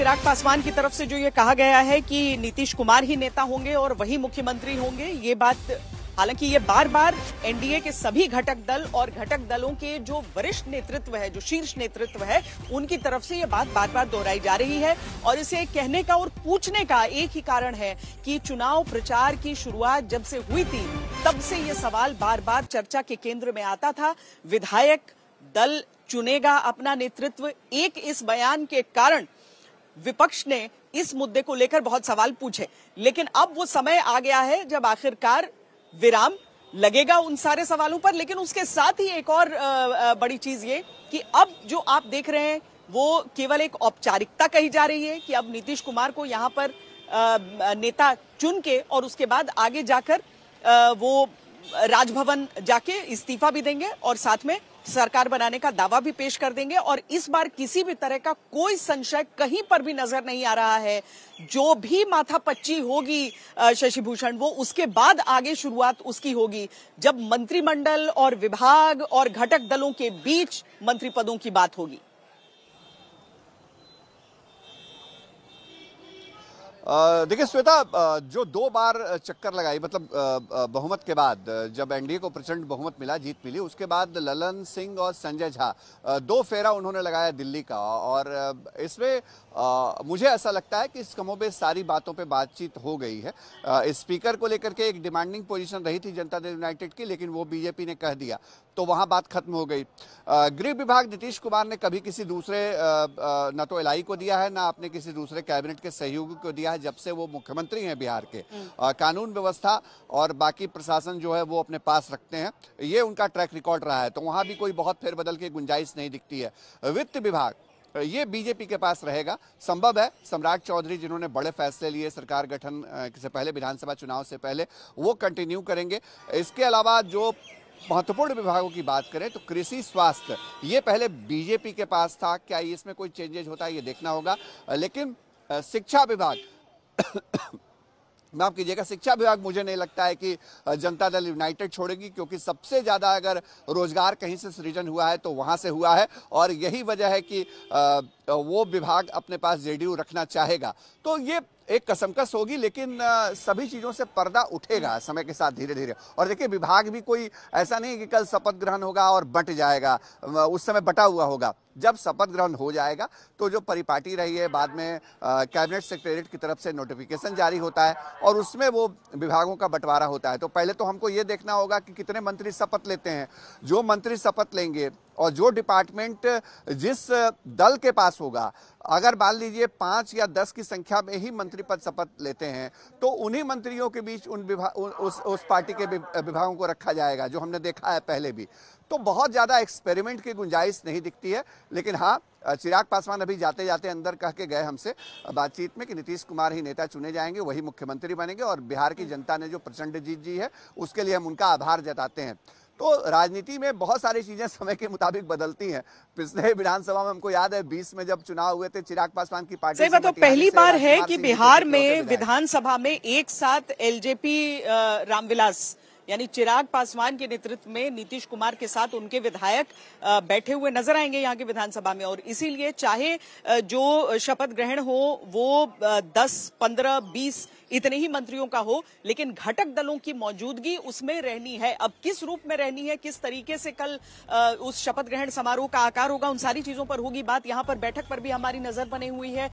चिराग पासवान की तरफ से जो ये कहा गया है कि नीतीश कुमार ही नेता होंगे और वही मुख्यमंत्री होंगे, ये बात हालांकि ये बार बार एनडीए के सभी घटक दल और घटक दलों के जो वरिष्ठ नेतृत्व है, जो शीर्ष नेतृत्व है, उनकी तरफ से ये बात बार बार दोहराई जा रही है। और इसे कहने का और पूछने का एक ही कारण है कि चुनाव प्रचार की शुरुआत जब से हुई थी तब से ये सवाल बार बार चर्चा के केंद्र में आता था। विधायक दल चुनेगा अपना नेतृत्व, एक इस बयान के कारण विपक्ष ने इस मुद्दे को लेकर बहुत सवाल पूछे, लेकिन अब वो समय आ गया है जब आखिरकार विराम लगेगा उन सारे सवालों पर। लेकिन उसके साथ ही एक और बड़ी चीज ये कि अब जो आप देख रहे हैं वो केवल एक औपचारिकता कही जा रही है कि अब नीतीश कुमार को यहां पर नेता चुन के और उसके बाद आगे जाकर वो राजभवन जाके इस्तीफा भी देंगे और साथ में सरकार बनाने का दावा भी पेश कर देंगे। और इस बार किसी भी तरह का कोई संशय कहीं पर भी नजर नहीं आ रहा है। जो भी माथापच्ची होगी शशि भूषण, वो उसके बाद आगे शुरुआत उसकी होगी जब मंत्रिमंडल और विभाग और घटक दलों के बीच मंत्री पदों की बात होगी। देखिए श्वेता, जो 2 बार चक्कर लगाई, मतलब बहुमत के बाद जब एनडीए को प्रचंड बहुमत मिला, जीत मिली, उसके बाद ललन सिंह और संजय झा 2 फेरा उन्होंने लगाया दिल्ली का। और इसमें मुझे ऐसा लगता है कि इस कमोबेश सारी बातों पे बातचीत हो गई है। स्पीकर को लेकर के एक डिमांडिंग पोजीशन रही थी जनता दल यूनाइटेड की, लेकिन वो बीजेपी ने कह दिया तो वहां बात खत्म हो गई। गृह विभाग नीतीश कुमार ने कभी किसी दूसरे न तो एलआई को दिया है, ना अपने किसी दूसरे कैबिनेट के सहयोगी को दिया है जब से वो मुख्यमंत्री हैं बिहार के। कानून व्यवस्था और बाकी प्रशासन जो है वो अपने पास रखते हैं, ये उनका ट्रैक रिकॉर्ड रहा है, तो वहां भी कोई बहुत फेरबदल की गुंजाइश नहीं दिखती है। वित्त विभाग ये बीजेपी के पास रहेगा। संभव है सम्राट चौधरी, जिन्होंने बड़े फैसले लिए सरकार गठन से पहले, विधानसभा चुनाव से पहले, वो कंटिन्यू करेंगे। इसके अलावा जो महत्वपूर्ण विभागों की बात करें तो कृषि, स्वास्थ्य, ये पहले बीजेपी के पास था, क्या इसमें कोई चेंजेस होता है ये देखना होगा। लेकिन शिक्षा विभाग माफ कीजिएगा, शिक्षा विभाग मुझे नहीं लगता है कि जनता दल यूनाइटेड छोड़ेगी, क्योंकि सबसे ज्यादा अगर रोजगार कहीं से सृजन हुआ है तो वहां से हुआ है, और यही वजह है कि वो विभाग अपने पास जेडीयू रखना चाहेगा। तो ये एक कसमकस होगी, लेकिन सभी चीजों से पर्दा उठेगा समय के साथ धीरे धीरे। और देखिए, विभाग भी कोई ऐसा नहीं कि कल शपथ ग्रहण होगा और बंट जाएगा, उस समय बटा हुआ होगा। जब शपथ ग्रहण हो जाएगा तो जो परिपाटी रही है, बाद में कैबिनेट सेक्रेटरीट की तरफ से नोटिफिकेशन जारी होता है और उसमें वो विभागों का बंटवारा होता है। तो पहले तो हमको ये देखना होगा कि कितने मंत्री शपथ लेते हैं। जो मंत्री शपथ लेंगे और जो डिपार्टमेंट जिस दल के पास होगा, अगर मान लीजिए 5 या 10 की संख्या में ही मंत्री पद शपथ लेते हैं, तो उन्हीं मंत्रियों के बीच उस पार्टी के विभागों को रखा जाएगा, जो हमने देखा है पहले भी। तो बहुत ज्यादा एक्सपेरिमेंट की गुंजाइश नहीं दिखती है। लेकिन हाँ, चिराग पासवान अभी जाते जाते अंदर कह के गए हमसे बातचीत में कि नीतीश कुमार ही नेता चुने जाएंगे, वही मुख्यमंत्री बनेंगे, और बिहार की जनता ने जो प्रचंड जीत जी है उसके लिए हम उनका आभार जताते हैं। तो राजनीति में बहुत सारी चीजें समय के मुताबिक बदलती हैं। पिछले विधानसभा में हमको याद है 20 में जब चुनाव हुए थे, चिराग पासवान की पार्टी से तो पहली बार है कि बिहार में विधानसभा में एक साथ एलजेपी रामविलास यानी चिराग पासवान के नेतृत्व में नीतीश कुमार के साथ उनके विधायक बैठे हुए नजर आएंगे यहाँ की विधानसभा में। और इसीलिए चाहे जो शपथ ग्रहण हो वो 10, 15, 20 इतने ही मंत्रियों का हो, लेकिन घटक दलों की मौजूदगी उसमें रहनी है। अब किस रूप में रहनी है, किस तरीके से कल उस शपथ ग्रहण समारोह का आकार होगा, उन सारी चीजों पर होगी बात। यहाँ पर बैठक पर भी हमारी नजर बनी हुई है।